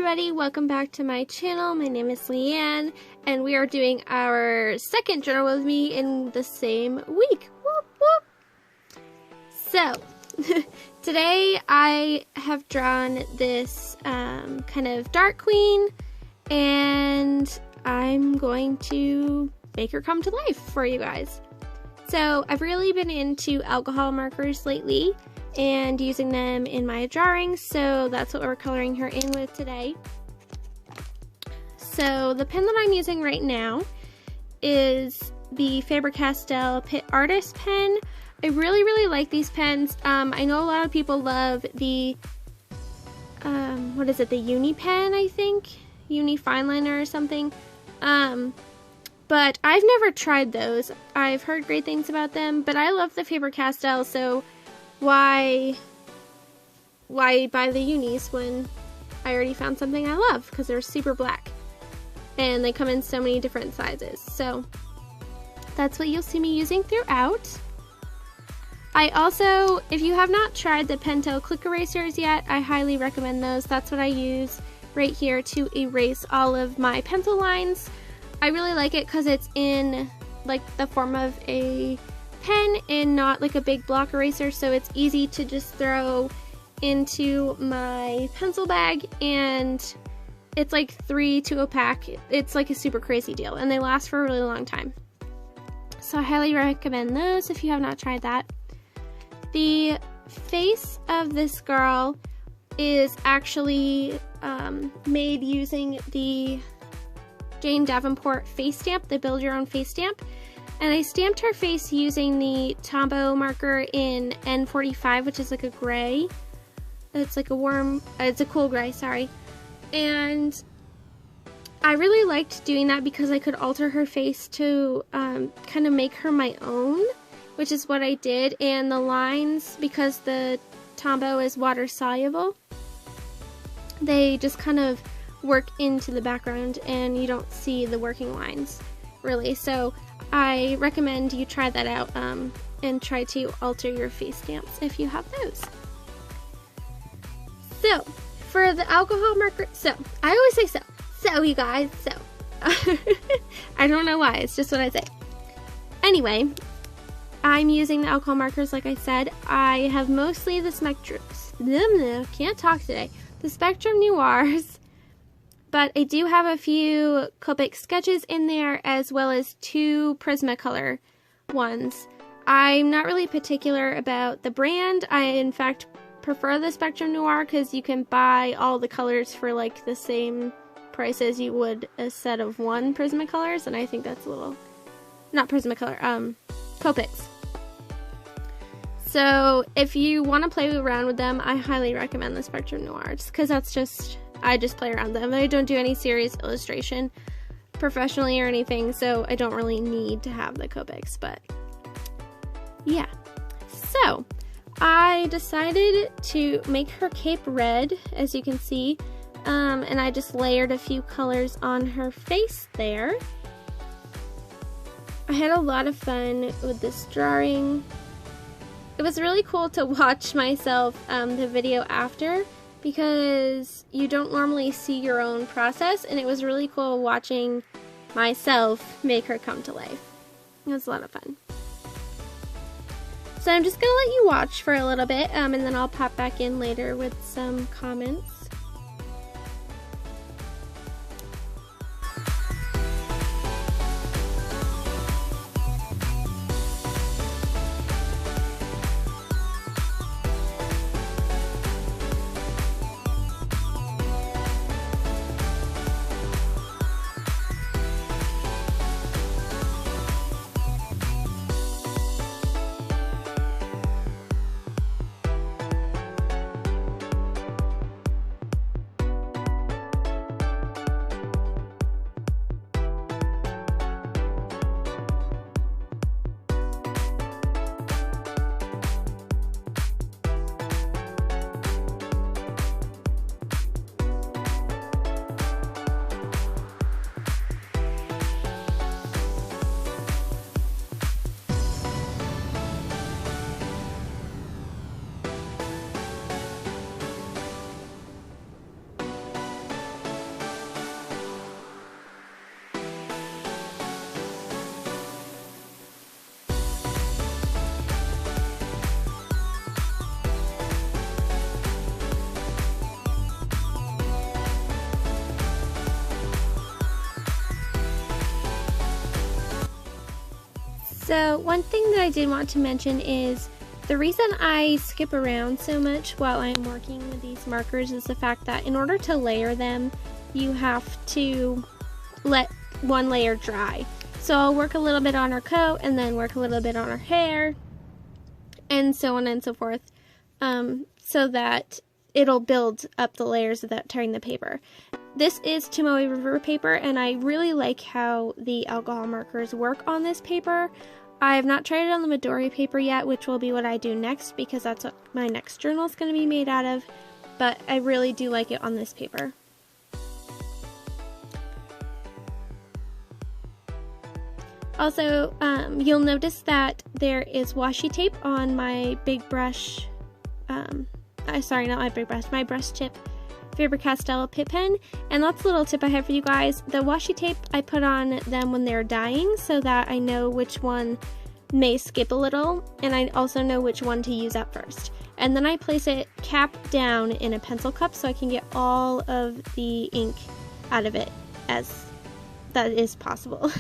everybody, welcome back to my channel. My name is Leanne and we are doing our second journal with me in the same week. Whoop, whoop. So today I have drawn this kind of dark queen and I'm going to make her come to life for you guys. So I've really been into alcohol markers lately and using them in my drawings, so that's what we're coloring her in with today. So the pen that I'm using right now is the Faber-Castell Pit Artist pen. I really like these pens. I know a lot of people love the what is it, the Uni pen, I think? Uni Fineliner or something. But I've never tried those. I've heard great things about them, but I love the Faber-Castell, so why buy the Unis when I already found something I love, because they're super black and they come in so many different sizes. So that's what you'll see me using throughout. I also, if you have not tried the Pentel Click Erasers yet, I highly recommend those. That's what I use right here to erase all of my pencil lines. I really like it because it's in like the form of a pen and not like a big block eraser, so it's easy to just throw into my pencil bag, and it's like 3 to a pack. It's like a super crazy deal and they last for a really long time. So I highly recommend those if you have not tried that. The face of this girl is actually made using the Jane Davenport face stamp, the build your own face stamp. And I stamped her face using the Tombow marker in N45, which is like a gray. It's like a warm, it's a cool gray, sorry. And I really liked doing that because I could alter her face to kind of make her my own, which is what I did. And the lines, because the Tombow is water soluble, they just kind of work into the background and you don't see the working lines really. So I recommend you try that out and try to alter your face stamps if you have those. So for the alcohol marker, so I always say so you guys, so I don't know why, it's just what I say. Anyway, I'm using the alcohol markers like I said. I have mostly the Spectrum, can't talk today, the Spectrum Noirs. But I do have a few Copic sketches in there, as well as 2 Prismacolor ones. I'm not really particular about the brand. I, in fact, prefer the Spectrum Noir because you can buy all the colors for like the same price as you would a set of 1 Prismacolors, and I think that's a little, not Prismacolor, Copics. So if you want to play around with them, I highly recommend the Spectrum Noir, just because that's just, I just play around with them. I don't do any serious illustration professionally or anything, so I don't really need to have the Copics, but yeah. So I decided to make her cape red, as you can see, and I just layered a few colors on her face there. I had a lot of fun with this drawing. It was really cool to watch myself, the video after, because you don't normally see your own process, and it was really cool watching myself make her come to life. It was a lot of fun. So I'm just going to let you watch for a little bit, and then I'll pop back in later with some comments. So one thing that I did want to mention is the reason I skip around so much while I'm working with these markers is the fact that in order to layer them, you have to let one layer dry. So I'll work a little bit on her coat and then work a little bit on her hair and so on and so forth, so that it'll build up the layers without tearing the paper. This is Tomoe River paper, and I really like how the alcohol markers work on this paper. I have not tried it on the Midori paper yet, which will be what I do next because that's what my next journal is going to be made out of, but I really do like it on this paper. Also, you'll notice that there is washi tape on my big brush, sorry, not my big brush, my brush tip Faber-Castell Pitt pen, and that's a little tip I have for you guys. The washi tape I put on them when they're dyeing so that I know which one may skip a little, and I also know which one to use at first. And then I place it cap down in a pencil cup so I can get all of the ink out of it as that is possible.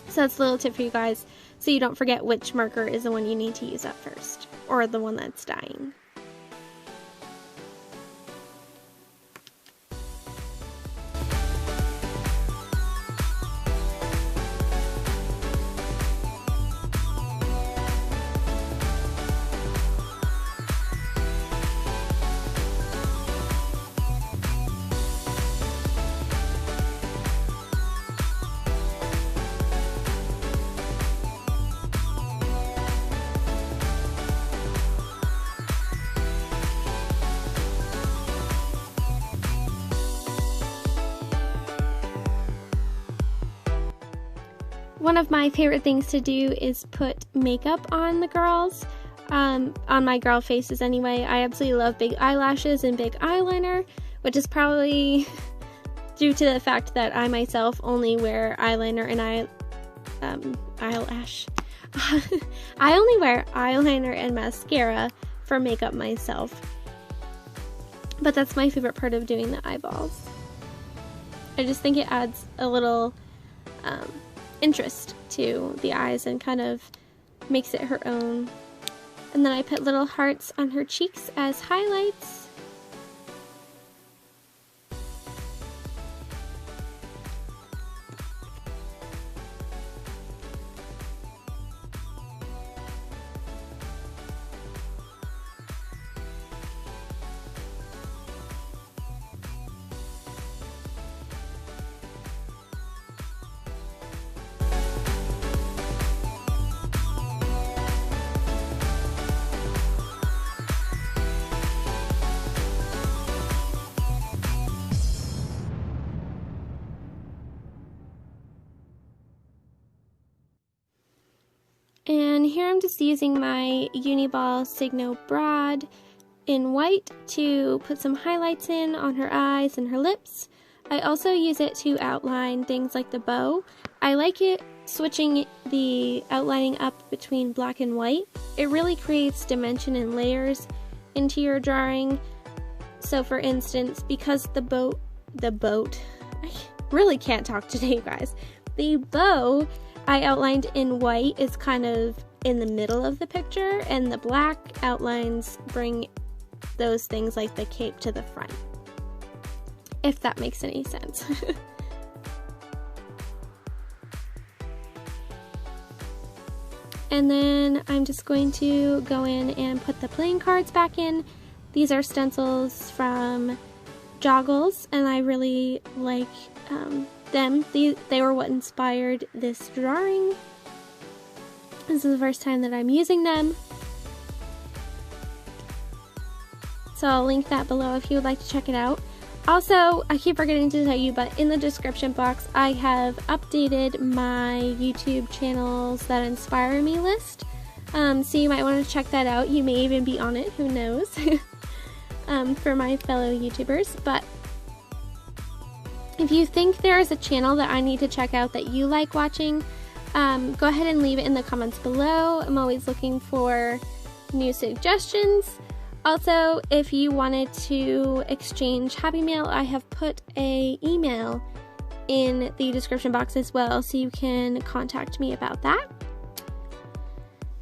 So that's a little tip for you guys, so you don't forget which marker is the one you need to use at first, or the one that's dyeing. One of my favorite things to do is put makeup on the girls, on my girl faces anyway. I absolutely love big eyelashes and big eyeliner, which is probably due to the fact that I myself only wear eyeliner and eyelash. I only wear eyeliner and mascara for makeup myself, but that's my favorite part of doing the eyeballs. I just think it adds a little interest to the eyes and kind of makes it her own. And then I put little hearts on her cheeks as highlights. And here I'm just using my Uniball Signo Broad in white to put some highlights in on her eyes and her lips. I also use it to outline things like the bow. I like it switching the outlining up between black and white. It really creates dimension and layers into your drawing. So for instance, because the boat, I really can't talk today, you guys. The bow I outlined in white is kind of in the middle of the picture, and the black outlines bring those things like the cape to the front, if that makes any sense. And then I'm just going to go in and put the playing cards back in. These are stencils from Joggles, and I really like them. They were what inspired this drawing. This is the first time that I'm using them. So I'll link that below if you would like to check it out. Also, I keep forgetting to tell you, but in the description box, I have updated my YouTube channels that inspire me list. So you might want to check that out. You may even be on it, who knows, for my fellow YouTubers. But if you think there is a channel that I need to check out that you like watching, go ahead and leave it in the comments below. I'm always looking for new suggestions. Also, if you wanted to exchange Happy Mail, I have put an email in the description box as well, so you can contact me about that.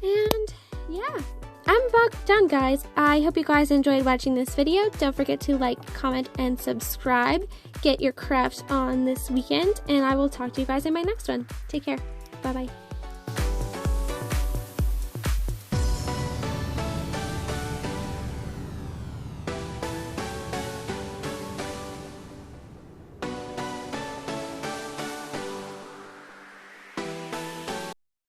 And yeah, I'm about done, guys. I hope you guys enjoyed watching this video. Don't forget to like, comment, and subscribe. Get your crafts on this weekend, and I will talk to you guys in my next one. Take care. Bye-bye.